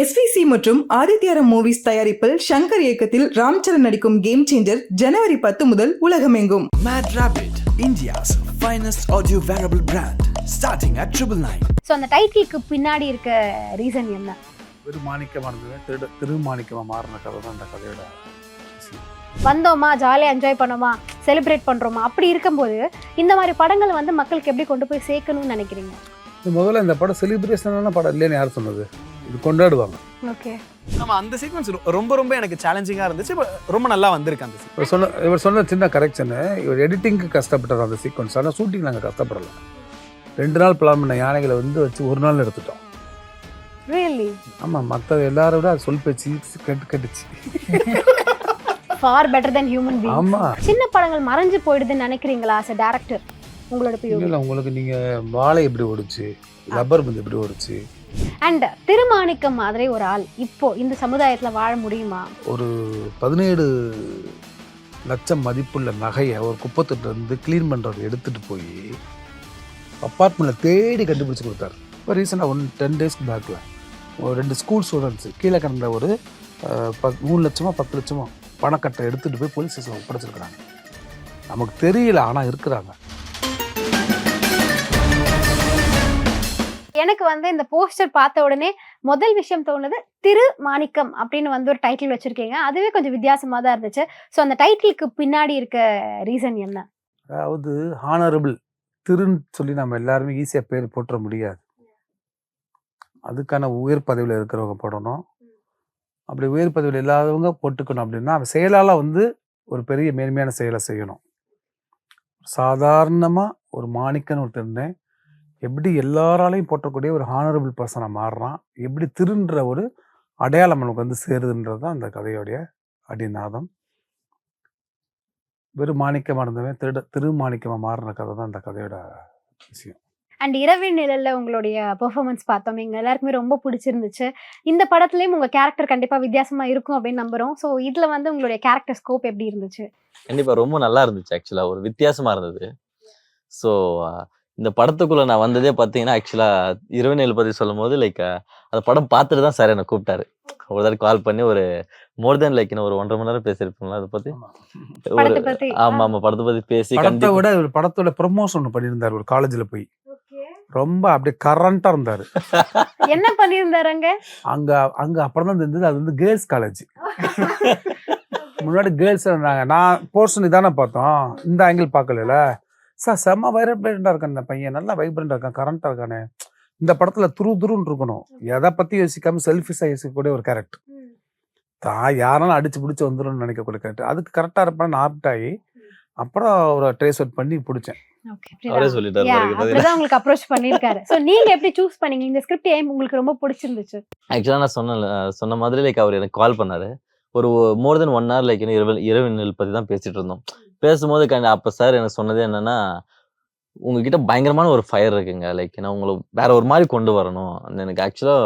SVC மற்றும் ஆதித்யாரம் movies தயாரிப்பில் ஷங்கர் இயக்கத்தில் ராம்சரண் நடிக்கும் கேம் சேஞ்சர் ஜனவரி 10 முதல் உலகமெங்கும். Mad Rabbit, India's finest audio wearable brand, starting at 999. So அந்த டைட்டிலுக்கு பின்னாடி இருக்க ரீசன் என்ன? திருமாணிக்கமாக திருமாணிக்கமாக மாறின கதை தான் அந்த கதையோட வந்தோமா ஜாலியாக என்ஜாய் பண்ணோமா செலிப்ரேட் பண்ணுறோமா அப்படி இருக்கும்போது இந்த மாதிரி படங்கள் வந்து மக்களுக்கு எப்படி கொண்டு போய் சேர்க்கணும்னு நினைக்கிறீங்க? முதல்ல இந்த படம் செலிப்ரேஷனான படம் இல்லைன்னு யார் சொன்னது? இது கொண்டாடுவாங்க. ஓகே, நம்ம அந்த சீக்வன்ஸ் ரொம்ப ரொம்ப எனக்கு சேலஞ்சிங்காக இருந்துச்சு. ரொம்ப நல்லா வந்திருக்கு அந்த சீக்வன்ஸ். இவர் சொன்ன சின்ன கரெக்ஷனு, இவர் எடிட்டிங்க்கு கஷ்டப்பட்டார் அந்த சீக்வன்ஸ். ஆனால் ஷூட்டிங் நாங்கள் கஷ்டப்படலை. 2 நாள் பிளான் பண்ண யானைகளை வச்சு 1 நாள் எடுத்துட்டோம். ரியலி? ஆமாம், மற்ற எல்லாரை விட அது சொல் பேச்சு கட்டுச்சு. Far better than human being. ஆமாம், சின்ன படங்கள் மறைஞ்சு போயிடுதுன்னு நினைக்கிறீங்களா as a டேரக்டர்? உங்களோட இல்லை, உங்களுக்கு நீங்கள் வாழை எப்படி ஓடிச்சு, ரப்பர் பந்து எப்படி ஓடிச்சு. அண்ட் திருமாணிக்கம் மாதிரி ஒரு ஆள் இப்போ இந்த சமுதாயத்தில் வாழ முடியுமா? ஒரு 17 லட்சம் மதிப்புள்ள நகையை ஒரு குப்பத்திட்டு க்ளீன் பண்ணுறவர் எடுத்துகிட்டு போய் அப்பார்ட்மெண்ட்டில் தேடி கண்டுபிடிச்சி கொடுத்தாரு. இப்போ ரீசெண்டாக 10 டேஸ்க்கு பேக்கில் ஒரு 2 ஸ்கூல் ஸ்டூடெண்ட்ஸு கீழே கிடந்த ஒரு 3 லட்சமோ 10 லட்சமோ பணக்கட்டை எடுத்துகிட்டு போய் போலீஸ் ஸ்டேஷனில் ஒப்படைச்சிருக்கிறாங்க. நமக்கு தெரியல, ஆனால் இருக்கிறாங்க. எனக்கு வந்து இந்த போஸ்டர் பார்த்த உடனே முதல் விஷயம் தோணுது திருமாணிக்கம் அப்படின்னு வந்து ஒரு டைட்டில் வச்சிருக்கீங்க. அதுவே கொஞ்சம் வித்தியாசமா தான் இருந்துச்சு. ஸோ அந்த டைட்டிலுக்கு பின்னாடி இருக்க ரீசன் என்ன? அதாவது ஹானரபிள் திருன்னு சொல்லி நம்ம எல்லாருமே ஈஸியாக பேர் போட்டுற முடியாது. அதுக்கான உயர் பதவியில் இருக்கிறவங்க போடணும். அப்படி உயர் பதவியில் இல்லாதவங்க போட்டுக்கணும். அப்படின்னா அவன் செயலால் ஒரு பெரிய மேன்மையான செயலை செய்யணும். சாதாரணமாக ஒரு மாணிக்கன்னு ஒருத்தர் இருந்தேன், எப்படி எல்லாராலையும் போட்டக்கூடிய ஒரு ஹானரபிள் பர்சனாக மாறுறான், எப்படி திருன்ற ஒரு அடையாளம் நமக்கு சேருதுன்றது தான் அந்த கதையோடைய அடிநாதம். வெறும் மாணிக்கமாக இருந்தவன் திருமாணிக்கமாக மாறின கதை தான் அந்த கதையோட விஷயம். அண்ட் இரவின் நிழல்ல உங்களுடைய பெர்ஃபார்மன்ஸ் பார்த்தோம், எங்க எல்லாருக்குமே ரொம்ப பிடிச்சிருந்துச்சு. இந்த படத்துலயும் உங்க கேரக்டர் கண்டிப்பா வித்தியாசமா இருக்கும் அப்படின்னு நம்புறோம். ஸோ இதுல உங்களுடைய கேரக்டர் ஸ்கோப் எப்படி இருந்துச்சு? கண்டிப்பா ரொம்ப நல்லா இருந்துச்சு. ஆக்சுவலா ஒரு வித்தியாசமா இருந்தது. ஸோ இந்த படத்துக்குள்ள நான் வந்ததே பார்த்தீங்கன்னா, ஆக்சுவலா இரவினில் பத்தி சொல்லும் போது அந்த படம் பார்த்துட்டு தான் சார் என்னை கூப்பிட்டாரு. ஒரு தடவை கால் பண்ணி ஒரு மோர் தென் ஒரு 1.5 மணி நேரம் பேசியிருப்பீங்களா அதை பத்தி? ஆமா, படத்தை பத்தி பேசி படத்தோட ப்ரமோஷன் பண்ணியிருந்தாரு ஒரு காலேஜ்ல போய். ரொம்ப அப்படியே கரண்டா இருந்தாரு. என்ன பண்ணியிருந்தாருங்க அங்க அப்புறம் தான் இருந்தது. அது கேர்ள்ஸ் காலேஜ். முன்னாடி கேர்ள்ஸ் இருந்தாங்க. நான் போர்ஷன் இதானே பார்த்தோம், இந்த ஆங்கிள் பார்க்கல. சார் செம்ம வைப்ரண்டா இருக்கான் இந்த பையன், நல்லா வைப்ரண்டா இருக்கான், கரண்டா இருக்கானே. இந்த படத்துல துருன்னு இருக்கணும், எதை பத்தி யோசிக்காம செல்ஃபிஷா யோசிக்கக்கூடிய ஒரு கேரக்டர் தான். யாராலும் அடிச்சு பிடிச்சி வந்துடும் நினைக்கக்கூடிய கேரக்டர். அதுக்கு கரெக்டா இருப்பான்னு ஆப்ட் ஆகி அப்புறம் ஒரு ட்ரேஸ் அவுட் பண்ணி பிடிச்சேன். உங்களுக்கு அப்ரோச் பண்ணிருக்காரு. சோ நீங்க எப்படி சூஸ் பண்ணீங்க இந்த ஸ்கிரிப்ட்? ஏன் உங்களுக்கு ரொம்ப பிடிச்சிருந்துச்சு? ஆக்சுவலா நான் சொன்ன மாதிரி அவர் எனக்கு கால் பண்ணாரு. ஒரு மோர் தென் 1 hour இரவினில் பத்தி தான் பேசிட்டு இருந்தோம். பேசும்போது அப்ப சார் எனக்கு சொன்னது என்னன்னா, உங்ககிட்ட பயங்கரமான ஒரு ஃபயர் இருக்குங்க, நான் உங்களை வேற ஒரு மாதிரி கொண்டு வரணும். எனக்கு ஆக்சுவலா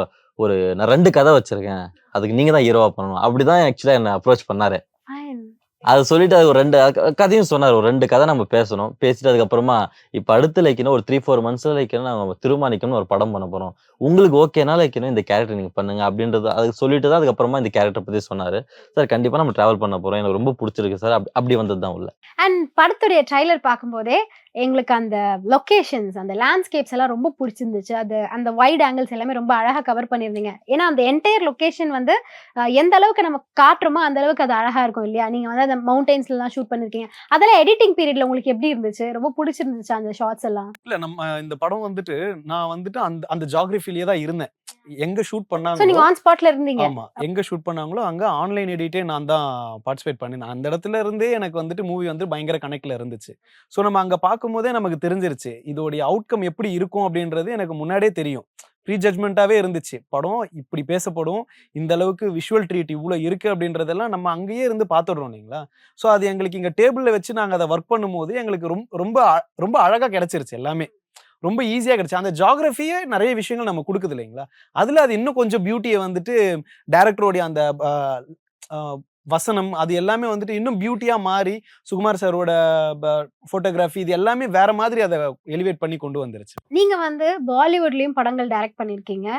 நான் 2 கதை வச்சிருக்கேன், அதுக்கு நீங்க தான் ஹீரோவா பண்ணணும். அப்படிதான் ஆக்சுவலா என்ன அப்ரோச் பண்ணாரு. அது சொல்லிட்டு அது ஒரு 2 கதையும் சொன்னார். ஒரு 2 கதை நம்ம பேசணும். பேசிட்டு அதுக்கப்புறமா இப்ப அடுத்து ஒரு 3-4 months நாங்க திருமாணிக்கம்னு ஒரு படம் பண்ண போறோம். உங்களுக்கு ஓகேனா இந்த கேரக்டர் நீங்க பண்ணுங்க அப்படின்றது அது சொல்லிட்டு தான் அதுக்கப்புறமா இந்த கேரக்டர் பத்தி சொன்னாரு. சார் கண்டிப்பா நம்ம டிராவல் பண்ண போறோம், எனக்கு ரொம்ப பிடிச்சிருக்கு சார். அப்படி வந்தது தான் உள்ள. அண்ட் படத்துடைய ட்ரைலர் பார்க்கும்போதே எங்களுக்கு அந்த லொகேஷன்ஸ், அந்த லேண்ட்ஸ்கேப்ஸ் எல்லாம் ரொம்ப பிடிச்சிருந்துச்சு. அது அந்த வைட் ஆங்கிள்ஸ் எல்லாமே ரொம்ப அழகா கவர் பண்ணியிருந்தீங்க. ஏன்னா அந்த என்டையர் லொகேஷன் எந்த அளவுக்கு நம்ம காட்டுறோமோ அந்த அளவுக்கு அது அழகா இருக்கும் இல்லையா? நீங்க அந்த மவுண்டன்ஸ்ல எல்லாம் ஷூட் பண்ணிருக்கீங்க. அதெல்லாம் எடிட்டிங் பீரியட்ல உங்களுக்கு எப்படி இருந்துச்சு? ரொம்ப பிடிச்சிருந்துச்சு அந்த ஷாட்ஸ் எல்லாம்? இல்ல, நம்ம இந்த படம் நான் அந்த ஜியோகிராஃபிலேயே தான் இருந்தேன். எங்க ஷூட் பண்ணாங்க, நீங்க ஆன் ஸ்பாட்ல இருந்தீங்க. ஆமா, எங்க ஷூட் பண்ணாங்களோ அங்க ஆன்லைன் எடிட்டே நான் தான் பார்ட்டிசிபேட் பண்ணினேன். அந்த இடத்துல இருந்தே எனக்கு மூவி பயங்கர கனெக்ட்ல இருந்துச்சு. ஸோ நம்ம அங்க பார்க்கும்போதே நமக்கு தெரிஞ்சிருச்சு இதோடைய அவுட்கம் எப்படி இருக்கும் அப்படின்றது எனக்கு முன்னாடியே தெரியும். ப்ரீ ஜட்மெண்ட்டாவே இருந்துச்சு. படம் இப்படி பேசப்படும், இந்த அளவுக்கு விஷுவல் ட்ரீட் இவ்வளோ இருக்கு அப்படின்றதெல்லாம் நம்ம அங்கேயே இருந்து பார்த்துடுறோம் இல்லைங்களா? ஸோ அது எங்களுக்கு இங்க டேபிள்ல வச்சு நாங்கள் அதை ஒர்க் பண்ணும்போது எங்களுக்கு ரொம்ப ரொம்ப அழகா கிடைச்சிருச்சு. எல்லாமே ரொம்ப ஈஸியா கிடைச்சு. அந்த ஜியோகிராஃபியே நிறைய விஷயங்கள் நம்ம கொடுக்குது இல்லைங்களா? அதுல அது இன்னும் கொஞ்சம் பியூட்டியை டைரக்டரோடைய அந்த வசனம் அது எல்லாமே இன்னும் பியூட்டியா மாறி சுகுமார் சாரோட போட்டோகிராஃபி இது எல்லாமே வேற மாதிரி அதை எலிவேட் பண்ணி கொண்டு வந்துருச்சு. நீங்க பாலிவுட்லயும் படங்கள் டைரக்ட் பண்ணிருக்கீங்க.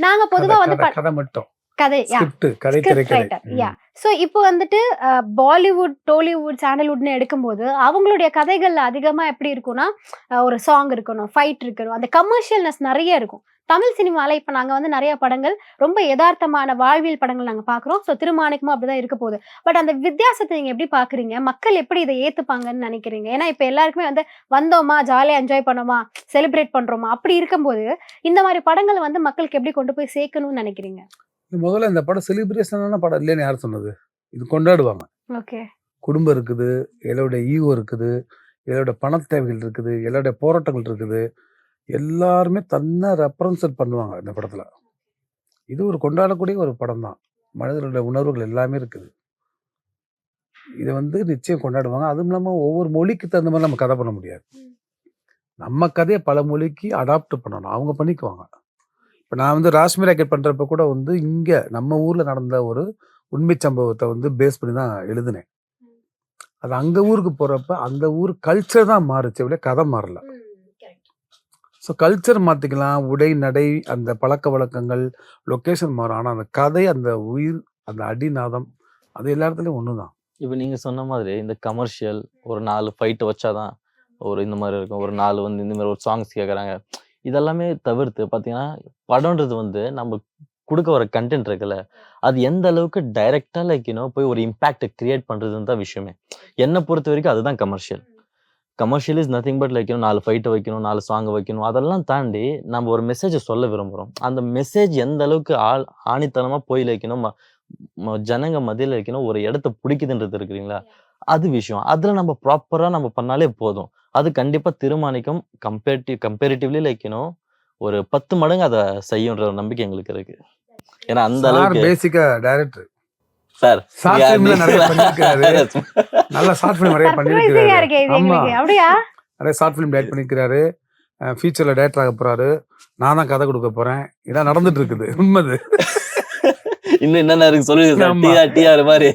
நாங்க பொதுவா கதை மட்டும் கதை ஸ்கிரிப்ட் கதை திரைக்கதை ரைட்டர் யா. ஸோ இப்போ வந்துட்டு பாலிவுட், டோலிவுட், சாண்டல்வுட்னு எடுக்கும்போது அவங்களுடைய கதைகள்ல அதிகமா எப்படி இருக்கும்னா ஒரு சாங் இருக்கணும், ஃபைட் இருக்கணும், அந்த கமர்ஷியல்னஸ் நிறைய இருக்கும். தமிழ் சினிமால இப்ப நாங்க வந்து நிறைய படங்கள் ரொம்ப யதார்த்தமான வாழ்வியல் படங்கள் நாங்க பாக்குறோம். ஸோ திருமாணிக்கமும் அப்படிதான் இருக்க போகுது. பட் அந்த வித்தியாசத்தை நீங்க எப்படி பாக்குறீங்க? மக்கள் எப்படி இதை ஏத்துப்பாங்கன்னு நினைக்கிறீங்க? ஏன்னா இப்ப எல்லாருக்குமே வந்து வந்தோமா, ஜாலியா என்ஜாய் பண்ணோமா, செலிப்ரேட் பண்றோமா, அப்படி இருக்கும்போது இந்த மாதிரி படங்களை வந்து மக்களுக்கு எப்படி கொண்டு போய் சேர்க்கணும்னு நினைக்கிறீங்க? முதல்ல இந்த படம் செலிப்ரேஷனான படம் இல்லைன்னு யார் சொன்னது? இது கொண்டாடுவாங்க. ஓகே. குடும்பம் இருக்குது, எல்லாருடைய ஈகோ இருக்குது, எல்லாருடைய பண தேவைகள் இருக்குது, எல்லாருடைய போராட்டங்கள் இருக்குது. எல்லாருமே தன்னை ரெப்ரசன்ட் பண்ணுவாங்க இந்த படத்துல. இது ஒரு கொண்டாடக்கூடிய ஒரு படம் தான். மனிதர்களுடைய உணர்வுகள் எல்லாமே இருக்குது. இதை வந்து நிச்சயம் கொண்டாடுவாங்க. அதுவும் இல்லாமல் ஒவ்வொரு மொழிக்கு தகுந்த மாதிரி நம்ம கதை பண்ண முடியாது. நம்ம கதையை பல மொழிக்கு அடாப்ட் பண்ணணும். அவங்க பண்ணிக்குவாங்க. இப்போ நான் வந்து ராஷ்மி ராக்கெட் பண்ணுறப்ப கூட வந்து இங்கே நம்ம ஊரில் நடந்த ஒரு உண்மை சம்பவத்தை வந்து பேஸ் பண்ணி தான் எழுதினேன். அது அங்கே ஊருக்கு போகிறப்ப அந்த ஊர் கல்ச்சர் தான் மாறுச்சு, அப்படியே கதை மாறல. ஸோ கல்ச்சர் மாற்றிக்கலாம், உடை நடை, அந்த பழக்க வழக்கங்கள், லொக்கேஷன் மாறும். ஆனால் அந்த கதை, அந்த உயிர், அந்த அடிநாதம், அது எல்லா இடத்துலையும் ஒன்று தான். இப்போ நீங்க சொன்ன மாதிரி இந்த கமர்ஷியல் ஒரு 4 ஃபைட் வச்சாதான் ஒரு இந்த மாதிரி இருக்கும், ஒரு 4 வந்து இந்த மாதிரி ஒரு சாங்ஸ் கேட்குறாங்க, இதெல்லாமே தவிர்த்து பார்த்தீங்கன்னா படம்ன்றது வந்து நம்ம கொடுக்க வர கண்டென்ட் இருக்குல்ல, அது எந்த அளவுக்கு டைரக்டா போய் ஒரு இம்பாக்டை கிரியேட் பண்றதுன்னு தான் விஷயமே. என்னை பொறுத்த வரைக்கும் அதுதான் commercial. Commercial is nothing but 4 ஃபைட்டை வைக்கணும், 4 சாங்கை வைக்கணும், அதெல்லாம் தாண்டி நம்ம ஒரு மெசேஜை சொல்ல விரும்புகிறோம். அந்த மெசேஜ் எந்த அளவுக்கு ஆணித்தனமா போய் ஜனங்க மத்தியில் ஒரு இடத்த பிடிக்குதுன்றது இருக்குறீங்களா, அது விஷயம். அதுல நம்ம ப்ராப்பரா நம்ம பண்ணாலே போதும். அது கண்டிப்பா திருமாணிக்கம் கம்பேரிட்டிவ்லி ஒரு 10 மடங்கு அதை செய்யுன்ற ஒரு நம்பிக்கை எங்களுக்கு இருக்கு. ஏன்னா அந்த அளவுக்கு பேசிக்கா டைரக்டர் சார் ஷார்ட் ஃபிலிம்ல நிறைய பண்ணிருக்காரு. நல்ல ஷார்ட் ஃபிலிம் நிறைய Surprising-ஆ இருக்கே இது பண்ணிருக்காரு. ஆமா, எங்களுக்கு. அப்படியா? நிறைய ஷார்ட் ஃபிலிம் டைரக்ட் பண்ணிருக்காரு. ஃபியூச்சர்ல டைரக்டர் ஆக போறாரு. நான் தான் கதை கொடுக்க போறேன். இதான் நடந்துட்டு இருக்குது. உண்மைது. இன்னும் என்னென்ன இருக்கு சொல்லுங்க சார். ஆமா. டிஆர் மாதிரி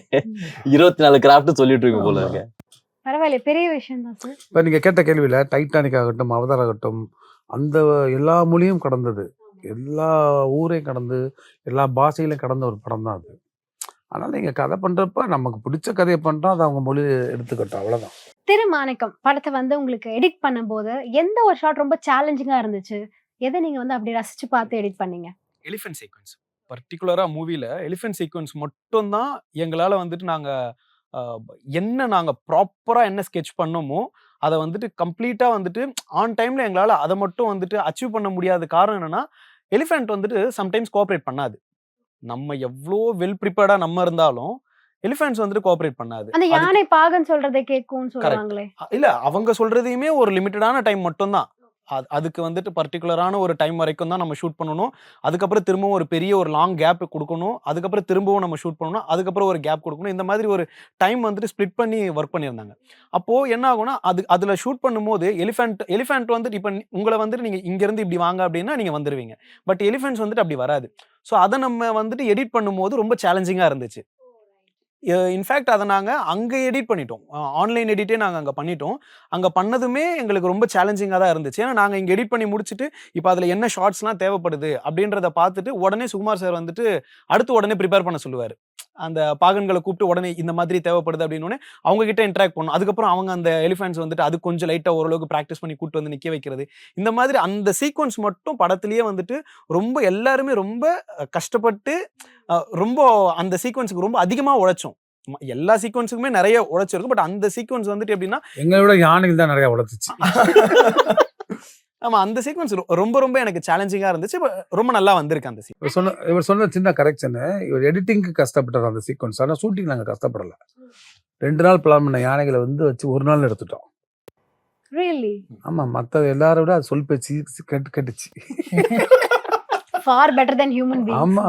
24 கிராஃப்ட் சொல்லிட்டு இருக்கு போல இருக்கு. பரவாயில்ல, பெரிய விஷயம் தான் சார். இப்போ நீங்க கேட்ட கேள்வியில டைட்டானிக் ஆகட்டும், அவதார் ஆகட்டும், அந்த எல்லா மொழியும் கடந்தது, எல்லா ஊரையும் கடந்து, எல்லா பாஷையிலும் கடந்த ஒரு படம் தான் அது. அதனால நீங்க கதை பண்றப்ப நமக்கு பிடிச்ச கதையை பண்றோம், அதை அவங்க மொழி எடுத்துக்கட்டும், அவ்வளவுதான். திருமாணிக்கம் படத்தை வந்து உங்களுக்கு எடிட் பண்ணும்போது எந்த ஒரு ஷாட் ரொம்ப சேலஞ்சிங்கா இருந்துச்சு? எதை நீங்க வந்து அப்படி ரசிச்சு பார்த்து எடிட் பண்ணீங்க? எலிஃபென்ட் சீக்வன்ஸ் பர்டிகுலரா மூவில எலிஃபென்ட் சீக்வன்ஸ் மட்டும் தான் எங்களால வந்துட்டு நாங்க என்ன நாங்க ப்ராப்பரா என்ன ஸ்கெட்ச் பண்ணோமோ அதை வந்துட்டு கம்ப்ளீட்டா வந்துட்டு ஆன் டைம்ல எங்களால அதை மட்டும் வந்துட்டு அச்சீவ் பண்ண முடியாத காரணம் என்னன்னா, எலிஃபென்ட் வந்துட்டு சம்டைம்ஸ் கோஆப்ரேட் பண்ணாது. நம்ம எவ்வளோ வெல் ப்ரிப்பேர்டா நம்ம இருந்தாலும் எலிஃபென்ட்ஸ் வந்துட்டு கோஆப்ரேட் பண்ணாது. அந்த யானை பாகன் சொல்றதை கேட்கும்னு சொல்லுவாங்களே. இல்ல அவங்க சொல்றதையுமே ஒரு லிமிட்டடான டைம் மட்டும் தான். அதுக்கு வந்துட்டு பர்டிகுலரான ஒரு டைம் வரைக்கும் தான் நம்ம ஷூட் பண்ணணும். அதுக்கப்புறம் திரும்பவும் ஒரு பெரிய ஒரு லாங் கேப் கொடுக்கணும். அதுக்கப்புறம் திரும்பவும் நம்ம ஷூட் பண்ணணும். அதுக்கப்புறம் ஒரு கேப் கொடுக்கணும். இந்த மாதிரி ஒரு டைம் வந்துட்டு ஸ்ப்ளிட் பண்ணி ஒர்க் பண்ணியிருந்தாங்க. அப்போ என்ன ஆகும்னா, அதுல ஷூட் பண்ணும்போது எலிஃபென்ட் வந்துட்டு இப்போ உங்களை வந்துட்டு நீங்க இங்க இருந்து இப்படி வாங்க அப்படின்னா நீங்க வந்துருவீங்க. பட் எலிஃபென்ட்ஸ் வந்துட்டு அப்படி வராது. ஸோ அதை நம்ம வந்துட்டு எடிட் பண்ணும்போது ரொம்ப சேலஞ்சிங்கா இருந்துச்சு. இன்ஃபேக்ட் அதை நாங்கள் அங்கே எடிட் பண்ணிட்டோம். ஆன்லைன் எடிட்டே நாங்கள் அங்கே பண்ணிட்டோம். அங்கே பண்ணதுமே எங்களுக்கு ரொம்ப சேலஞ்சிங்காக தான் இருந்துச்சு. ஏன்னா நாங்கள் இங்கே எடிட் பண்ணி முடிச்சுட்டு இப்போ அதில் என்ன ஷார்ட்ஸ்லாம் தேவைப்படுது அப்படின்றத பார்த்துட்டு உடனே சுகுமார் சார் வந்துட்டு அடுத்து உடனே ப்ரிப்பேர் பண்ண சொல்லுவார். அந்த பாகன்களை கூப்பிட்டு உடனே இந்த மாதிரி தேவைப்படுது அப்படின்னு அவங்க கிட்ட இன்ட்ராக்ட் பண்ணணும். அதுக்கப்புறம் அவங்க அந்த எலிஃபென்ட்ஸ் வந்துட்டு அது கொஞ்சம் லைட்டாக ஓரளவுக்கு ப்ராக்டிஸ் பண்ணி கூப்பிட்டு வந்து நிற்க வைக்கிறது. இந்த மாதிரி அந்த சீக்வன்ஸ் மட்டும் படத்துலேயே வந்துட்டு ரொம்ப எல்லாருமே ரொம்ப கஷ்டப்பட்டு ரொம்ப அந்த சீக்வன்ஸுக்கு ரொம்ப அதிகமாக உழைச்சோம். எல்லா சீக்வன்ஸுக்குமே நிறைய உழைச்சிருக்கும். பட் அந்த சீக்வன்ஸ் வந்துட்டு எப்படின்னா எங்களோட யானைகள் தான் நிறைய உழைச்சிச்சு. ஆமா, அந்த சீக்வன்ஸ் ரொம்ப ரொம்ப எனக்கு சேலஞ்சிங்கா இருந்துச்சு. ரொம்ப நல்லா வந்திருக்கு அந்த சீக்வன்ஸ். இவர் சொன்ன சின்ன கரெக்ஷன், இவர் எடிட்டிங்க்கு கஷ்டப்பட்டார் அந்த சீக்வன்ஸ். ஆனால் ஷூட்டிங் நாங்கள் கஷ்டப்படல. 2 நாள் பிளான் பண்ண யானைகளை வந்து வச்சு 1 நாள் எடுத்துட்டோம். Really? ஆமா, மற்ற எல்லாரை விட அது சொல் பேச்சு கேட்டுச்சு. Far better than human beings. ஆமா,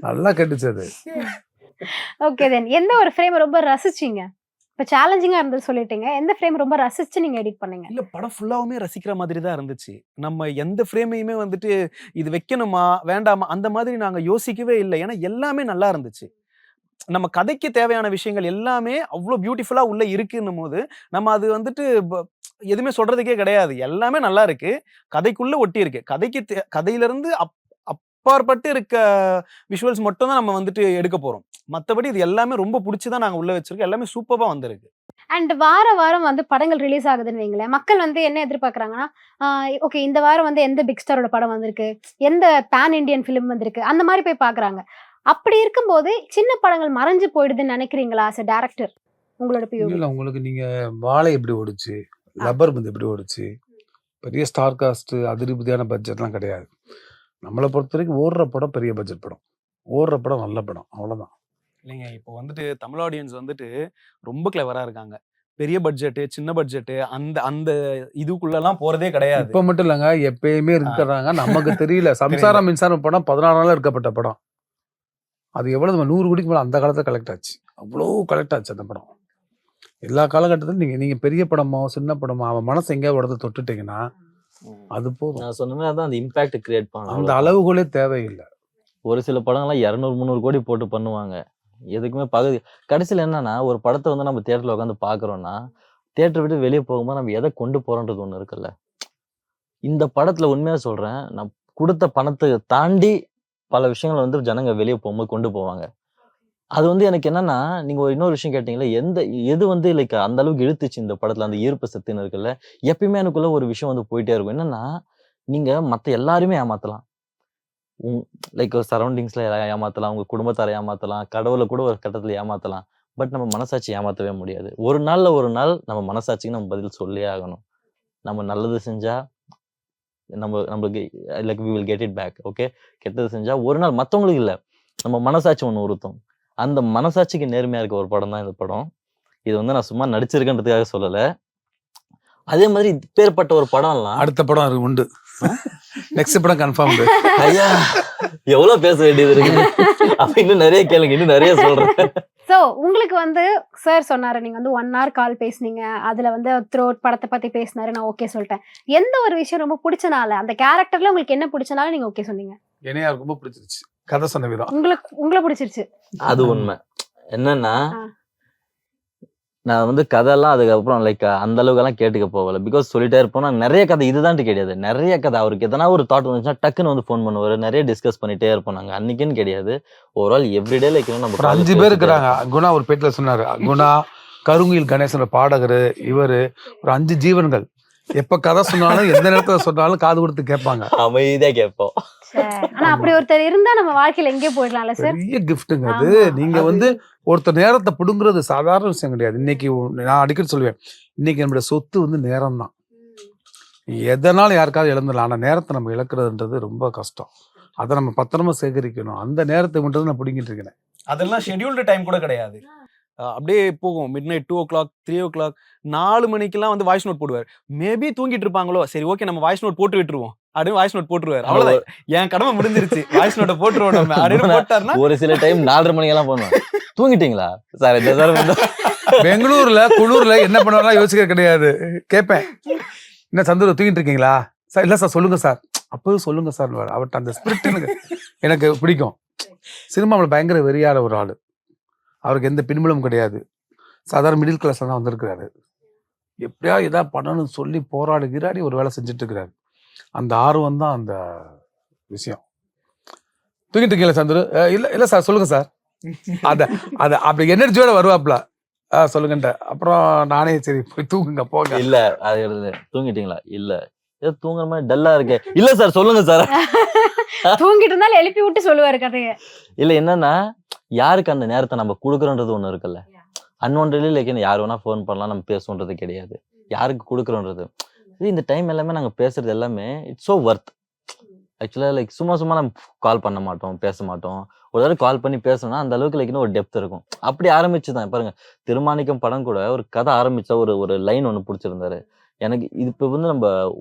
நல்லா கேட்டுச்சு அது. ஓகே, தென் எந்த ஒரு ஃப்ரேம் ரொம்ப ரசிச்சீங்க? இப்ப சேலஞ்சிங்கா இருந்தது சொல்லிட்டீங்க. எந்த ஃப்ரேம் ரொம்ப ரசிச்சு நீங்க எடிட் பண்ணீங்க? இல்ல, படம் ஃபுல்லாவுமே ரசிக்கிற மாதிரி தான் இருந்துச்சு. நம்ம எந்த ஃப்ரேமையுமே வந்துட்டு இது வைக்கணுமா வேண்டாமா அந்த மாதிரி நாங்க யோசிக்கவே இல்லை. ஏன்னா எல்லாமே நல்லா இருந்துச்சு. நம்ம கதைக்கு தேவையான விஷயங்கள் எல்லாமே அவ்வளோ பியூட்டிஃபுல்லா உள்ள இருக்குன்னும் போது நம்ம அது வந்துட்டு எதுவுமே சொல்றதுக்கே கிடையாது. எல்லாமே நல்லா இருக்கு, கதைக்குள்ள ஒட்டி இருக்கு. கதையிலிருந்து அப்பாற்பட்டு இருக்க விஷுவல்ஸ் மட்டும் தான் நம்ம வந்துட்டு எடுக்க போறோம். மத்தபடி இது எல்லாமே ரொம்ப புடிச்சு தான் நாங்க உள்ள வச்சிருக்கோம். எல்லாமே சூப்பரா வந்திருக்கு. அண்ட் வாரம் வந்து படங்கள் ரிலீஸ் ஆகுதுன்னு வைங்களேன், மக்கள் வந்து என்ன எதிர்பார்க்கறாங்கன்னா, ஓகே இந்த வாரம் வந்து எந்த பிக் ஸ்டாரோட படம் வந்திருக்கு, எந்த பேன் இண்டியன் ஃபிலிம் வந்திருக்கு, அந்த மாரி போய் பார்க்குறாங்க. அப்படி இருக்கும்போது சின்ன படங்கள் மறைஞ்சு போயிடுதுன்னு நினைக்கிறீங்களா ஆஸ் அ டைரக்டர்? உங்களோட POV. இல்ல உங்களுக்கு நீங்க வாழை எப்படி ஓடுச்சு, லப்பர் பந்து எப்படி ஓடுச்சு, பெரிய ஸ்டார் காஸ்ட் அதிரபதியான பட்ஜெட்லாம் கிடையாது. நம்மளை பொறுத்த வரைக்கும் ஓடுற படம் பெரிய பட்ஜெட் படம், ஓடுற படம் நல்ல படம், அவ்வளவுதான். இல்லைங்க, இப்போ வந்துட்டு தமிழ் ஆடியன்ஸ் வந்துட்டு ரொம்ப கிளவரா இருக்காங்க. பெரிய பட்ஜெட், சின்ன பட்ஜெட் அந்த அந்த இதுக்குள்ளலாம் போறதே கிடையாது. இப்ப மட்டும் இல்லைங்க, எப்பயுமே இருக்கிறாங்க. நமக்கு தெரியல. சம்சாரம் மின்சாரம் படம் 16 நாள் எடுக்கப்பட்ட படம். அது எவ்வளவு 100 கோடிக்கு மேல அந்த காலத்துல கலெக்ட் ஆச்சு. அவ்வளோ கலெக்ட் ஆச்சு அந்த படம். எல்லா காலகட்டத்திலும் நீங்க பெரிய படமோ சின்ன படமோ அவன் மனசு எங்கேயாவது இடத்த தொட்டுட்டீங்கன்னா அது போதும். நான் சொன்ன மாதிரி அதான் அந்த இம்பாக்ட் கிரியேட் அந்த பண்ணணும். அளவுகளே தேவையில்லை. ஒரு சில படங்கள்லாம் 200-300 கோடி போட்டு பண்ணுவாங்க. எதுக்குமே பகுதி கடைசியில் என்னன்னா ஒரு படத்தை வந்து நம்ம தியேட்டர்ல உட்காந்து பார்க்குறோம்னா தியேட்டர் விட்டு வெளியே போகும்போது நம்ம எதை கொண்டு போறோன்றது ஒன்று இருக்குல்ல. இந்த படத்துல உண்மையா சொல்றேன், நான் கொடுத்த பணத்தை தாண்டி பல விஷயங்கள் வந்து ஜனங்க வெளியே போகும்போது கொண்டு போவாங்க. அது வந்து எனக்கு என்னன்னா, நீங்க ஒரு இன்னொரு விஷயம் கேட்டீங்கல்ல, எது வந்து லைக் அந்த அளவுக்கு இழுத்துச்சு இந்த படத்துல, அந்த ஈர்ப்பு சக்தின்னு இருக்குல்ல. எப்பயுமே எனக்குள்ள ஒரு விஷயம் வந்து போயிட்டே இருக்கும். என்னன்னா, நீங்க மத்த எல்லாருமே ஏமாத்தலாம். லைக் சரௌண்டிங்ஸ்ல ஏமாத்தலாம், உங்க குடும்பத்தாரை ஏமாத்தலாம், கடவுளை கூட ஒரு கட்டத்துல ஏமாத்தலாம். பட் நம்ம மனசாட்சி ஏமாத்தவே முடியாது. ஒரு நாள் நம்ம மனசாட்சிக்கு நம்ம பதில் சொல்லியே ஆகணும். நம்ம நல்லது செஞ்சா நம்மளுக்கு like we will get it back. Okay, கெட்டது செஞ்சா ஒரு நாள் மத்தவங்களுக்கு இல்ல, நம்ம மனசாட்சி ஒண்ணு உறுத்தும். அந்த மனசாட்சிக்கு நேர்மையா இருக்க ஒரு படம் தான் இந்த படம். இது வந்து நான் சும்மா நடிச்சிருக்கேன்றதுக்காக சொல்லல. அதே மாதிரி இப்பேற்பட்ட ஒரு படம்லாம் அடுத்த படம் அது உண்டு. நெக்ஸ்ட் படம் கன்ஃபார்ம். ஐயா எவ்வளவு பேச வேண்டியது இருக்கு. அப்ப இன்னும் நிறைய கேளுங்க, இன்னும் நிறைய சொல்றேன். ஸோ உங்களுக்கு வந்து சார் சொன்னாரு, நீங்க வந்து 1 hour கால் பேசுனீங்க, அதுல வந்து த்ரோட் படத்தை பத்தி பேசினாரு, நான் ஓகே சொல்லிட்டேன். எந்த ஒரு விஷயம் ரொம்ப பிடிச்சனால, அந்த கேரக்டர்ல உங்களுக்கு என்ன பிடிச்சனால நீங்க ஓகே சொன்னீங்க? என்னையா ரொம்ப பிடிச்சிருச்சு கதை சொன்ன விதம். உங்களை பிடிச்சிருச்சு. அது உண்மை. என்னன்னா ஆ. நான் வந்து கதையெல்லாம் அதுக்கப்புறம் லைக் அந்த அளவுக்கு எல்லாம் கேட்டுக்க போகல. பிகாஸ் சொல்லிட்டே இருப்போம். நான் நிறைய கதை இதுதான் கிடையாது, நிறைய கதை. அவருக்கு எதனா ஒரு தாட் வந்துச்சுன்னா டக்குன்னு வந்து ஃபோன் பண்ணுவாரு, நிறைய டிஸ்கஸ் பண்ணிட்டே இருப்போம் நாங்க. அன்னைக்குன்னு கிடையாது, ஓவரால் எவ்ரிடே லைக் நம்ம ஒரு 5 பேர் இருக்கிறாங்க. குணா ஒரு பேட்டில சொன்னாரு, குணா, கருங்குயில் கணேசன் பாடகர், இவரு ஒரு 5 ஜீவன்கள். எப்ப கதை சொன்னாலும் எந்த நேரத்துல சொன்னாலும் காது கொடுத்து கேட்பாங்க, அமைதியா கேட்போம். ஆனா அப்படி ஒருத்தர் இருந்தா நம்ம வாழ்க்கையில எங்கே போயிடலாம்ல சார். பெரிய கிஃப்ட்டுங்க அது. ஆமா. நீங்க வந்து ஒருத்தர் நேரத்தை பிடுங்குறது சாதாரண விஷயம் கிடையாது. இன்னைக்கு நான் அடிக்கடி சொல்லுவேன், இன்னைக்கு நம்மளுடைய சொத்து வந்து நேரம் தான். எதனாலும் யாருக்காவது இழந்துடலாம், ஆனா நேரத்தை நம்ம இழக்கிறதுன்றது ரொம்ப கஷ்டம். அதை நம்ம பத்திரமா சேகரிக்கணும். அந்த நேரத்தை மட்டும் நான் பிடிங்கிட்டு இருக்கேன். அதெல்லாம் ஷெட்யூல்டு டைம் கூட கிடையாது. அப்படியே போகும். மிட்நைட் 2 o'clock 3 o'clock 4 மணிக்கெல்லாம் வந்து வாய்ஸ் நோட் போடுவார். மேபி தூங்கிட்டு இருப்பாங்களோ, சரி ஓகே நம்ம வாய்ஸ் நோட் போட்டு விட்டுருவோம் அப்படின்னு வாய்ஸ் நோட் போட்டுருவாரு. அவ்வளவுதான், என் கடமை முடிஞ்சிருச்சு, வாய்ஸ் நோட்டை போட்டுருவோம் நம்ம அப்படின்னு போட்டாருன்னா. ஒரு சில டைம் 4:30 மணிக்கெல்லாம் பண்ணுவேன். தூங்கிட்டீங்களா சார்? இந்த சார் பெங்களூர்ல குளூர்ல என்ன பண்ணுவாங்க யோசிக்க கிடையாது. கேட்பேன், என்ன சந்தூர் தூங்கிட்டு இருக்கீங்களா சார்? இல்ல சார் சொல்லுங்க சார். அப்போது சொல்லுங்க சார். அவர்கிட்ட அந்த ஸ்பிரிட் எனக்கு பிடிக்கும். சினிமாவில் பயங்கர வெறியாட ஒரு ஆளு. அவருக்கு எந்த பின்புலம் கிடையாது. சாதாரண மிடில் கிளாஸ்ல தான் வந்திருக்கிறாரு. எப்படியா ஏதாவது பண்ணணும்னு சொல்லி போராடி ஒரு வேலை செஞ்சுட்டு இருக்கிறாரு. அந்த ஆர்வம் தான் அந்த விஷயம். தூங்கிட்டு இருக்கீங்களா சந்துரு? இல்ல சார் சொல்லுங்க சார். அத அப்படி எனர்ஜியோட வருவாப்ல. சொல்லுங்கன்ற அப்புறம் நானே சரி போய் தூங்குங்க போங்க. இல்ல அது தூங்கிட்டீங்களா? இல்ல ஏதோ தூங்குற மாதிரி டல்லா இருக்கு. இல்ல சார் சொல்லுங்க சார். தூங்கிட்டு இருந்தாலும் எழுப்பி விட்டு சொல்லுவாரு கதையை. இல்ல என்னன்னா, யாருக்கு அந்த நேரத்தை நம்ம கொடுக்குறோன்றது ஒண்ணு இருக்குல்ல. அன்வான்டட்லி லைக் யார் வேணா ஃபோன் பண்ணலாம், நம்ம பேசுன்றது கிடையாது. யாருக்கு கொடுக்குறோன்றது இந்த டைம் எல்லாமே நாங்க பேசுறது எல்லாமே இட்ஸ் ஸோ ஒர்த். ஆக்சுவலா லைக் சும்மா நம்ம கால் பண்ண மாட்டோம், பேச மாட்டோம். ஒரு தடவை கால் பண்ணி பேசணும்னா அந்த அளவுக்கு லைக் ஒரு டெப்த் இருக்கும். அப்படி ஆரம்பிச்சுதான் பாருங்க, திருமாணிக்கம் படம் கூட ஒரு கதை ஆரம்பிச்சா ஒரு லைன் ஒன்று பிடிச்சிருந்தாரு எனக்கு. இது இப்போ வந்து நம்ம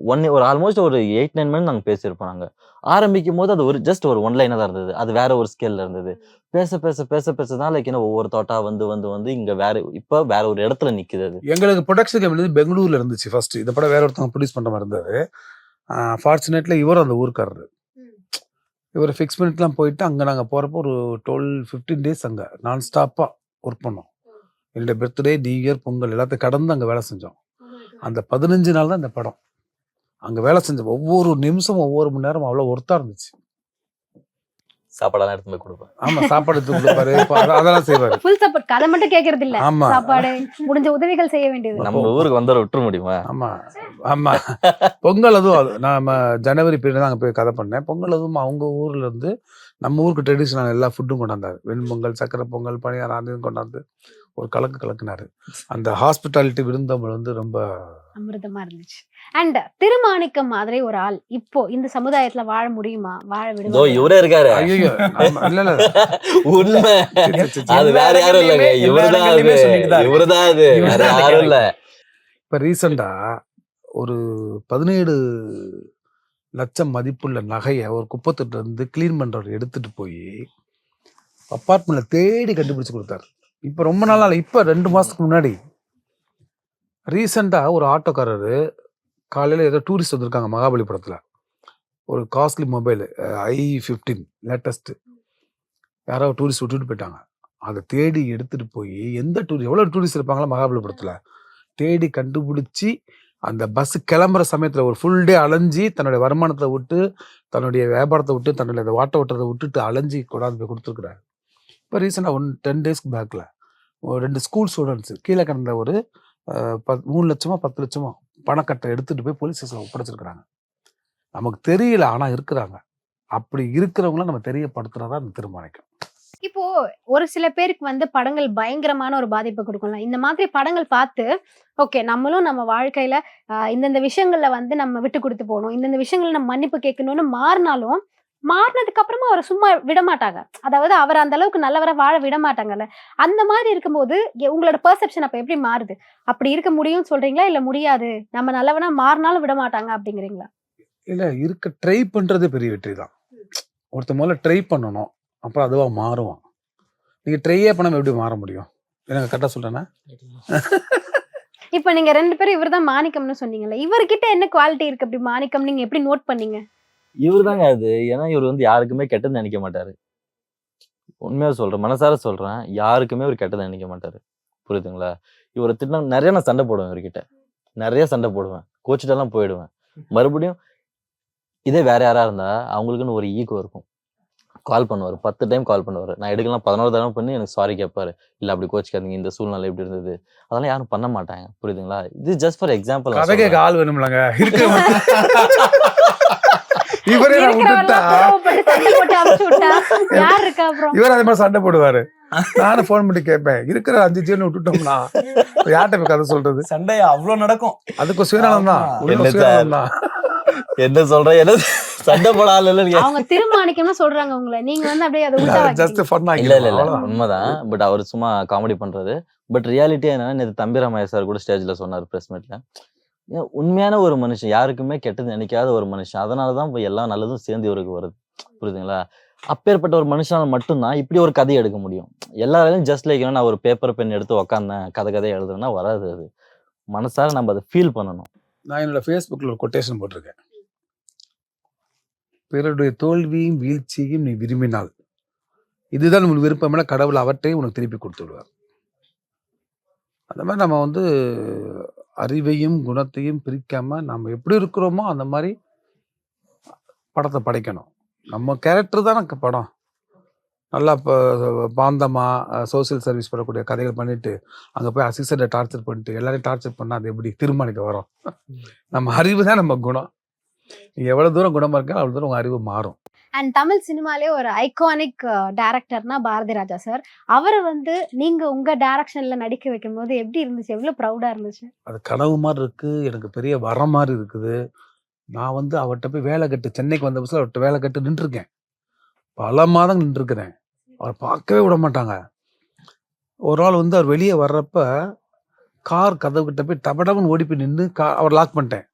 ஒரு ஆல்மோஸ்ட் ஒரு 8-9 மினிட் நாங்கள் பேசியிருப்போம். நாங்கள் ஆரம்பிக்கும் போது அது ஒரு ஜஸ்ட் ஒரு 1 லைனாக தான் இருந்தது. அது வேற ஒரு ஸ்கேல்ல இருந்தது. பேச தான் லைக் ஒவ்வொரு தாட்டா வந்து இங்க இப்போ வேற ஒரு இடத்துல நிக்குது. அது எங்களுக்கு ப்ரொடக்ஷன் கம்பெனி பெங்களூர்ல இருந்துச்சு ஃபர்ஸ்ட். இந்த படம் வேற ஒருத்தவங்க ப்ரொடியூஸ் பண்ற மாதிரி இருந்தது. ஃபார்ச்சுனேட்ல இவர் அந்த ஊருக்காரரு. இவர் ஃபிக்ஸ் பண்ணிட்டுலாம் போயிட்டு அங்கே நாங்கள் போகிறப்போ ஒரு 12-15 days அங்கே நான் ஸ்டாப்பாக ஒர்க் பண்ணோம். என்னுடைய பர்த்டே, நியூ இயர், பொங்கல் எல்லாத்தையும் கடந்து அங்கே வேலை செஞ்சோம். அந்த 15 நாள் தான் இந்த படம். அங்கே வேலை செஞ்சோம். ஒவ்வொரு நிமிஷம் ஒவ்வொரு மணி நேரம் அவ்வளோ ஒர்த்தாக இருந்துச்சு. சாப்பாடெல்லாம் எடுத்து போய் கொடுப்பேன். ஆமா, சாப்பாடு எடுத்து கொடுப்பாரு. அதெல்லாம் செய்வாரு. Full support. கதை மட்டும் கேக்குறது இல்ல, ஆமா. சாப்பாடு முடிஞ்ச உதவிகள் செய்ய வேண்டியது. நம்ம ஊருக்கு வந்தவரை விட்டுற முடியுமா? ஆமா ஆமா. பொங்கல் அதுவும் நாம ஜனவரி பீரியட் தான் அங்கே போய் கதை பண்ணேன். பொங்கல் அதுவும் அவங்க ஊர்ல இருந்து நம்ம ஊருக்கு ட்ரெடிஷனல் எல்லா ஃபுட்டும் கொண்டாந்தாரு. வெண்பொங்கல், சக்கரை பொங்கல், பணியாரம் அதையும் கொண்டாந்து ஒரு கலக்குனாரு. அந்த ஹாஸ்பிட்டாலிட்டி விருந்தோம்பல் வந்து ரொம்ப அமிர்தமா இருந்துச்சு. அண்ட் திருமாணிக்கம் மாதிரி ஒரு ஆள் இப்போ இந்த சமுதாயத்துல வாழ முடியுமா? வாழ இதோ விடுமா? இவரே இருக்காரு. ஐயோ இல்ல இல்ல உண்மை. அது வேற யாரும் இல்லைங்க, இவருதான் அது. இவருதான் அது, வேற யாரும் இல்ல. இப்ப ரீசெண்டா ஒரு 17 லட்சம் மதிப்புள்ள நகையை ஒரு குப்பத்தொட்டில இருந்து கிளீன் பண்றவர் எடுத்துட்டு போய் அப்பார்ட்மெண்ட்ல தேடி கண்டுபிடிச்சு கொடுத்தாரு. இப்ப ரொம்ப நாளா இல்ல, இப்ப 2 மாசத்துக்கு முன்னாடி ரீசெண்டா ஒரு ஆட்டோக்காரரு காலையில ஏதோ டூரிஸ்ட் வந்திருக்காங்க மகாபலிபுரத்துல. ஒரு காஸ்ட்லி மொபைல் i15 லேட்டஸ்ட் யாரோ டூரிஸ்ட் விட்டுட்டு போயிட்டாங்க. அதை தேடி எடுத்துட்டு போய் எவ்வளவு டூரிஸ்ட் இருப்பாங்களா மகாபலிபுரத்துல, தேடி கண்டுபிடிச்சி அந்த பஸ் கிளம்புற சமயத்துல ஒரு ஃபுல் டே அலைஞ்சி தன்னுடைய வருமானத்தை விட்டு, தன்னுடைய வியாபாரத்தை விட்டு, தன்னுடைய வாட்ட ஓட்டத்தை விட்டுட்டு அலைஞ்சி கொண்டாந்து போய் கொடுத்துருக்குறாரு. இப்போ ரீசெண்டாக 10 டேஸ்க்கு பேக்கில் ஒரு 2 ஸ்கூல் ஸ்டூடெண்ட்ஸ் கீழே கிடந்த ஒரு 3 லட்சமோ 10 லட்சமோ பணக்கட்டை எடுத்துட்டு போய் போலீஸ் ஸ்டேஷனில் ஒப்படைச்சிருக்கிறாங்க. நமக்கு தெரியல, ஆனால் இருக்கிறாங்க. அப்படி இருக்கிறவங்கள நம்ம தெரியப்படுத்துறதா இந்த திருமாணிக்கம். இப்போ ஒரு சில பேருக்கு வந்து படங்கள் பயங்கரமான ஒரு பாதிப்பை கொடுக்கலாம். இந்த மாதிரி படங்கள் பார்த்து ஓகே நம்மளும் நம்ம வாழ்க்கையில இந்தந்த விஷயங்கள்ல வந்து நம்ம விட்டு கொடுத்து போகணும், இந்தந்த விஷயங்கள்ல நம்ம மன்னிப்பு கேட்கணும்னு மாறினாலும் மாறினதுக்கு அப்புறமா அவரை சும்மா விட மாட்டாங்க. அதாவது அவர் அந்த அளவுக்கு நல்லவரை வாழ விட மாட்டாங்கல்ல. அந்த மாதிரி இருக்கும்போது உங்களோட பெர்செப்ஷன் அப்ப எப்படி மாறுது? அப்படி இருக்க முடியும்னு சொல்றீங்களா, இல்ல முடியாது நம்ம நல்லவனா மாறினாலும் விட மாட்டாங்க அப்படிங்கிறீங்களா? இல்லை, ட்ரை பண்ணுறதே பெரிய வெற்றி தான். ஒருத்த முதல்ல ட்ரை பண்ணணும், அப்புறம் அதுவாக மாறுவான். நீங்கள் ட்ரையே பண்ணாமல் எப்படி மாற முடியும்? எனக்கு கரெக்டாக சொல்கிறேன்னா? இப்ப நீங்க 2 பேரும் இவர்தான் மாணிக்கம்னு சொன்னீங்கல்ல, இவர்கிட்ட என்ன குவாலிட்டி இருக்கு அப்படி மாணிக்கம் நீங்க எப்படி நோட் பண்ணீங்க? இவர் தாங்க அது. ஏன்னா இவர் வந்து யாருக்குமே கெட்டது நினைக்க மாட்டாரு. உண்மையா சொல்றேன், மனசார சொல்றேன், யாருக்குமே ஒரு கெட்டது நினைக்க மாட்டாரு. புரியுதுங்களா? இவரை திட்டினா நிறைய நான் சண்டை போடுவேன், இவர்கிட்ட நிறைய சண்டை போடுவேன், கோச்சிட்டெல்லாம் போயிடுவேன். மறுபடியும் இதே வேற யாரா இருந்தா அவங்களுக்குன்னு ஒரு ஈகோ இருக்கும். கால் பண்ணுவார், 10 டைம் கால் பண்ணுவார். நான் எடுக்கலாம் 11 தடவை பண்ணி எனக்கு சாரி கேட்பாரு. இல்லை அப்படி கோச்சிக்காதீங்க, இந்த சூழ்நிலை எப்படி இருந்தது, அதெல்லாம் யாரும் பண்ண மாட்டாங்க. புரியுதுங்களா? இது ஜஸ்ட் ஃபார் எக்ஸாம்பிள். கதை கேட்க ஆள் வேணும்லங்க. இவரே நான் விட்டுட்டா இவர் அதே மாதிரி சண்டை போடுவாரு. நானும் போன் பண்ணி கேட்பேன், இருக்கிற 5 ஜீவனை விட்டுட்டோம்னா யார்கிட்ட போய் கதை சொல்றது? சண்டையா அவ்வளவு நடக்கும். அதுக்கு சுயநலம் தான். என்ன சொல்றேன், என்ன சண்டை போட ஆள் இல்ல. அவங்க திருமாணிக்கம்னு சொல்றாங்க உங்களை, நீங்க வந்து அப்படியே அதை உள்டா ஜஸ்ட் ஃபன் ஆகி. இல்ல இல்ல இல்ல, உண்மைதான். பட் அவர் சும்மா காமெடி பண்றது. பட் ரியாலிட்டி என்னன்னா, நேற்று தம்பிராமையா சார் கூட ஸ்டேஜ்ல சொன்னார் பிரஸ் மீட்ல, உண்மையான ஒரு மனுஷன், யாருக்குமே கெட்டது நினைக்காத ஒரு மனுஷன். அதனாலதான் இப்போ எல்லாம் நல்லதும் சேர்ந்து இவருக்கு வருது. புரியுதுங்களா? அப்பேற்பட்ட ஒரு மனுஷனால மட்டும்தான் இப்படி ஒரு கதையை எடுக்க முடியும். எல்லா வேலையும் ஜஸ்ட் லைக் நான் ஒரு பேப்பர் பென் எடுத்து உக்காந்தேன் கதையை எழுதுறேன்னா வராது. அது மனசார நம்ம அதை ஃபீல் பண்ணணும். நான் என்னோட ஃபேஸ்புக்கில் ஒரு கொட்டேஷன் போட்டிருக்கேன், பிறருடைய தோல்வியும் வீழ்ச்சியும் நீ விரும்பினால் இதுதான் உன் விருப்பம்னா கடவுள் அவற்றையும் உனக்கு திருப்பி கொடுத்து விடுவார். அந்த மாதிரி நம்ம வந்து அறிவையும் குணத்தையும் பிரிக்காம நம்ம எப்படி இருக்கிறோமோ அந்த மாதிரி படத்தை படைக்கணும். நம்ம கேரக்டர் தானே படம். நல்லா இப்போ பாந்தமாக சோசியல் சர்வீஸ் பண்ணக்கூடிய கதைகள் பண்ணிட்டு அங்கே போய் அசிஸ்டண்ட்டை டார்ச்சர் பண்ணிட்டு எல்லாரையும் டார்ச்சர் பண்ணால் அது எப்படி தீர்மானிக்க வரும்? நம்ம அறிவு தான் நம்ம குணம். நீ எவ்வளோ தூரம் குணமாக இருக்கா அவ்வளோ தூரம் உங்கள் அறிவு மாறும். அண்ட் தமிழ் சினிமாலே ஒரு ஐகானிக் டைரக்டர்னா பாரதி ராஜா சார். அவரை வந்து நீங்க உங்க டைரக்ஷன்ல நடிக்க வைக்கும் போது எப்படி இருந்துச்சு? எவ்வளவு ப்ரௌடா இருந்துச்சு? அது கனவு மாதிரி இருக்கு, எனக்கு பெரிய வர மாதிரி இருக்குது. நான் வந்து அவர்கிட்ட போய் வேலை கட்டு, சென்னைக்கு வந்த பஸ்ல அவர்கிட்ட வேலை கட்டு நின்றுருக்கேன், பல மாதம் நின்றுருக்கிறேன். அவர் பார்க்கவே விட மாட்டாங்க. ஒரு நாள் வந்து அவர் வெளியே வர்றப்ப கார் கதவு கிட்ட போய் டபடபன்னு ஓடி போய் நின்று அவர் லாக் பண்ணிட்டேன்.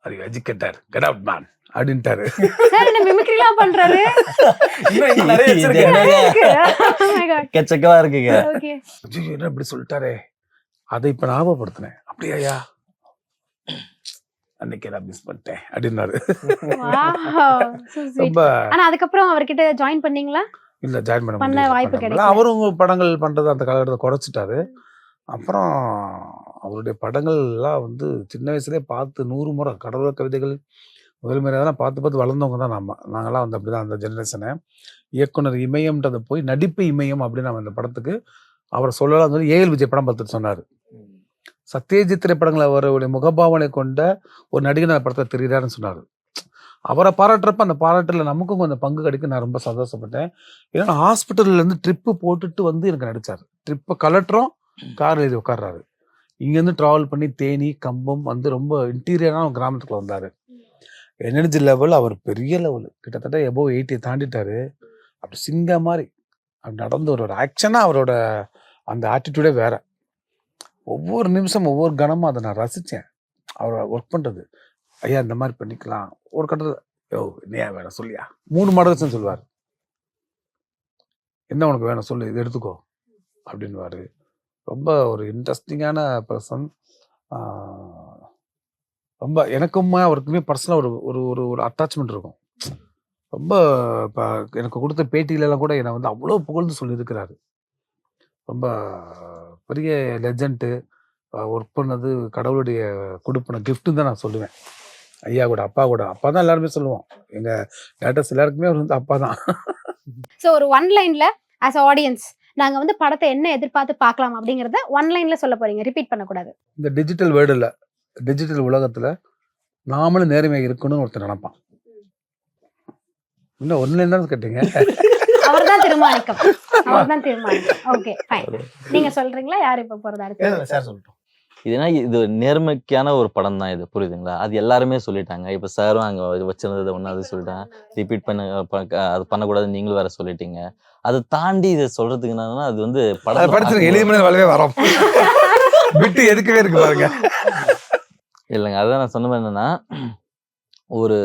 அது எஜுகேட்டர் கெட் அவுட் மேன் அப்படின்ட்டாரு. சார் என்ன மிமிக்ரிலாம் பண்றாரு? கச்சக்கவா இருக்குங்க. ஓகே, என்ன இப்படி சொல்லிட்டாரே, அதை இப்ப ஞாபகப்படுத்தினேன். அப்படியா, அன்னைக்கு நான் மிஸ் பண்ணிட்டேன் அப்படின்னாரு. ரொம்ப. ஆனா அதுக்கப்புறம் அவர்கிட்ட ஜாயின் பண்ணீங்களா? இல்ல, ஜாயின் பண்ண வாய்ப்பு கிடைக்கல. அவரும் படங்கள் பண்றது அந்த காலகட்டத்தை குறைச்சிட்டாரு. அப்புறம் அவருடைய படங்கள் எல்லாம் வந்து சின்ன வயசுலேயே பார்த்து 100 முறை கடவுள் கவிதைகள் முதல் முறை அதெல்லாம் பார்த்து பார்த்து வளர்ந்தவங்க தான் நாங்களாம் வந்து அப்படி தான் அந்த ஜெனரேஷனை. இயக்குனர் இமயம்ன்றதை போய் நடிப்பு இமயம் அப்படின்னு நம்ம இந்த படத்துக்கு அவரை சொல்லலாம் சொல்லி ஏஎல் விஜய் படம் பார்த்துட்டு சொன்னார். சத்யஜித் திரைப்படங்களை அவருடைய முகபாவனை கொண்ட ஒரு நடிகர் அந்த படத்தை தெரிகிறாருன்னு சொன்னார். அவரை பாராட்டுறப்ப அந்த பாராட்டில் நமக்கும் கொஞ்சம் பங்கு கிடைக்கும். நான் ரொம்ப சந்தோஷப்பட்டேன். ஏன்னா ஹாஸ்பிட்டல்லேருந்து ட்ரிப்பு போட்டுட்டு வந்து எனக்கு நடித்தார். ட்ரிப்பை கலட்டுறோம், கார் எழுதி உட்கார்றாரு. இங்கேருந்து ட்ராவல் பண்ணி தேனி கம்பம் வந்து ரொம்ப இன்டீரியரான கிராமத்துக்குள்ள வந்தார். எனர்ஜி லெவல் அவர் பெரிய லெவல், கிட்டத்தட்ட எபோவ் 80 தாண்டிட்டாரு. அப்படி சிங்க மாதிரி அப்படி நடந்து ஒரு ஆக்ஷனாக அவரோட அந்த ஆட்டிடியூடே வேற. ஒவ்வொரு நிமிஷம் ஒவ்வொரு கணமும் அதை நான் ரசித்தேன். அவரை ஒர்க் பண்ணுறது. ஐயா இந்த மாதிரி பண்ணிக்கலாம். ஒரு கட்டத்தில் யோ என்னையா வேணும் சொல்லியா 3 மாடல்ஸ்ன்னு சொல்லுவார். என்ன உனக்கு வேணும் சொல்லு, இது எடுத்துக்கோ அப்படின்வாரு. ரொம்ப ஒரு இன்ட்ரெஸ்டிங்கான பர்சன். ரொம்ப எனக்குமே அவருக்குமே பர்சனலாக ஒரு ஒரு ஒரு ஒரு அட்டாச்மெண்ட் இருக்கும். ரொம்ப இப்போ எனக்கு கொடுத்த பேட்டியிலலாம் கூட என்னை வந்து அவ்வளோ புகழ்ந்து சொல்லியிருக்கிறாரு. ரொம்ப பெரிய லெஜண்ட்டு. ஒர்க் பண்ணது கடவுளுடைய கொடுப்பின கிஃப்ட்டுன்னு தான் நான் சொல்லுவேன். ஐயா கூட அப்பா தான் எல்லாருமே சொல்லுவோம். எங்கள் டேரக்டர்ஸ் எல்லாருக்குமே அவர் வந்து அப்பா தான். ஸோ ஒரு ஒன் லைன்ல ஆஸ் ஆடியன்ஸ் நாங்க வந்து படத்தை என்ன எதிர்பார்த்து பார்க்கலாம் அப்படிங்கறத ஒன் லைன்ல சொல்ல போறீங்க, ரிப்பீட் பண்ணக்கூடாது. இந்த டிஜிட்டல் வேர்ல்டில் டிஜிட்டல் உலகத்தில் நாமளும் நேர்மையாக இருக்கணும்னு ஒருத்தர் நினைப்பான். இன்னும் ஒன்லைன் தான் கேட்டீங்க. அவர்தான் தீர்மானிக்கும். Okay fine. நீங்க சொல்றீங்களா யார் இப்ப போறது அடுத்து? சார் சொல்லட்டும். இதுனா இது நேர்மைக்கான ஒரு படம் தான் இது, புரியுதுங்களா? அது எல்லாருமே சொல்லிட்டாங்க. இப்போ சாரும் அங்கே வச்சிருந்ததை ஒன்றாவது சொல்லிட்டேன். ரிப்பீட் அது பண்ணக்கூடாது நீங்களும் வேற சொல்லிட்டீங்க. அதை தாண்டி இதை சொல்றதுக்கு என்னன்னா அது வந்து படம் படிச்சிருக்க எளிமையான வரவே வரோம் விட்டு எதுக்கவே இருக்கு பாருங்க. இல்லைங்க, அதான் நான் சொன்ன மாதிரி என்னன்னா ஒரு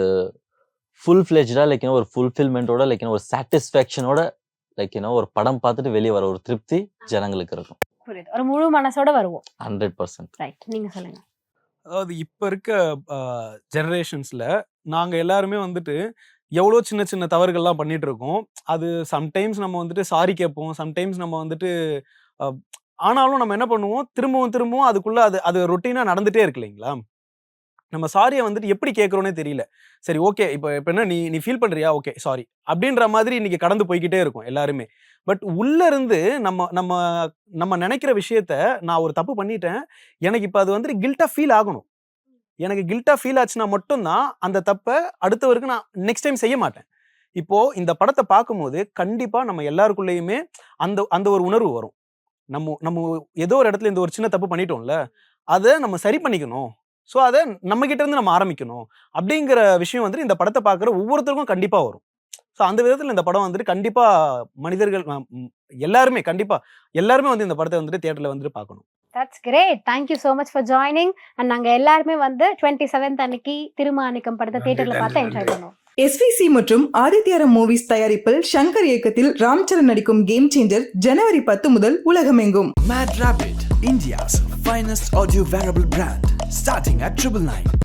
ஃபுல் ஃப்ளெஜ்டாக லைக் ஒரு ஃபுல்ஃபில்மெண்ட்டோட லைக் ஒரு சாட்டிஸ்ஃபேக்ஷனோட லைக் ஒரு படம் பார்த்துட்டு வெளியே வர ஒரு திருப்தி ஜனங்களுக்கு இருக்கும். புரியுது. ஒரு முழு மனசோட வருவோம். 100%. ரைட், நீங்க சொல்லுங்க. அதாவது இப்போ இருக்க ஜெனரேஷன்ஸில் நாங்கள் எல்லாருமே வந்துட்டு எவ்வளோ சின்ன சின்ன தவறுகள்லாம் பண்ணிட்டு இருக்கோம். அது சம்டைம்ஸ் நம்ம வந்துட்டு சாரி கேட்போம், சம்டைம்ஸ் நம்ம வந்துட்டு ஆனாலும் நம்ம என்ன பண்ணுவோம், திரும்பவும் அதுக்குள்ளே அது ரொட்டீனாக நடந்துகிட்டே இருக்கு இல்லைங்களா? நம்ம சாரியை வந்துட்டு எப்படி கேட்குறோன்னே தெரியல. சரி ஓகே, இப்போ என்ன நீ ஃபீல் பண்ணுறியா, ஓகே சாரி அப்படின்ற மாதிரி இன்னைக்கு கடந்து போய்கிட்டே இருக்கும் எல்லாருமே. பட் உள்ள இருந்து நம்ம நினைக்கிற விஷயத்த நான் ஒரு தப்பு பண்ணிட்டேன், எனக்கு இப்போ அது வந்துட்டு கில்ட்டாக ஃபீல் ஆகணும். எனக்கு கில்ட்டாக ஃபீல் ஆச்சுன்னா மட்டும்தான் அந்த தப்பை அடுத்தவருக்கு நான் நெக்ஸ்ட் டைம் செய்ய மாட்டேன். இப்போ இந்த படத்தை பார்க்கும்போது கண்டிப்பாக நம்ம எல்லாருக்குள்ளேயுமே அந்த ஒரு உணர்வு வரும். நம்ம ஏதோ ஒரு இடத்துல இந்த ஒரு சின்ன தப்பு பண்ணிட்டோம்ல, அதை நம்ம சரி பண்ணிக்கணும். ஸோ அதை நம்ம கிட்ட இருந்து நம்ம ஆரம்பிக்கணும் அப்படிங்கிற விஷயம் வந்துட்டு இந்த படத்தை பார்க்குற ஒவ்வொருத்தருக்கும் கண்டிப்பாக வரும். ஸோ அந்த விதத்தில் இந்த படம் வந்துட்டு கண்டிப்பாக மனிதர்கள் எல்லாருமே வந்து இந்த படத்தை வந்துட்டு தியேட்டரில் வந்துட்டு பார்க்கணும். That's great. Thank you so much for joining. And நாங்கள் எல்லாருமே வந்து 27th அன்னைக்கு திருமாணிக்கம் படத்தை தியேட்டரில் பார்த்து என்ஜாய் பண்ணுவோம். எஸ்விசி மற்றும் ஆதித்யாரம் மூவிஸ் தயாரிப்பில் சங்கர் இயக்கத்தில் ராம் சரண் நடிக்கும் கேம் சேஞ்சர் ஜனவரி 10 முதல் உலகமெங்கும். Mad Rabbit, India's finest audio wearable brand, starting at 999.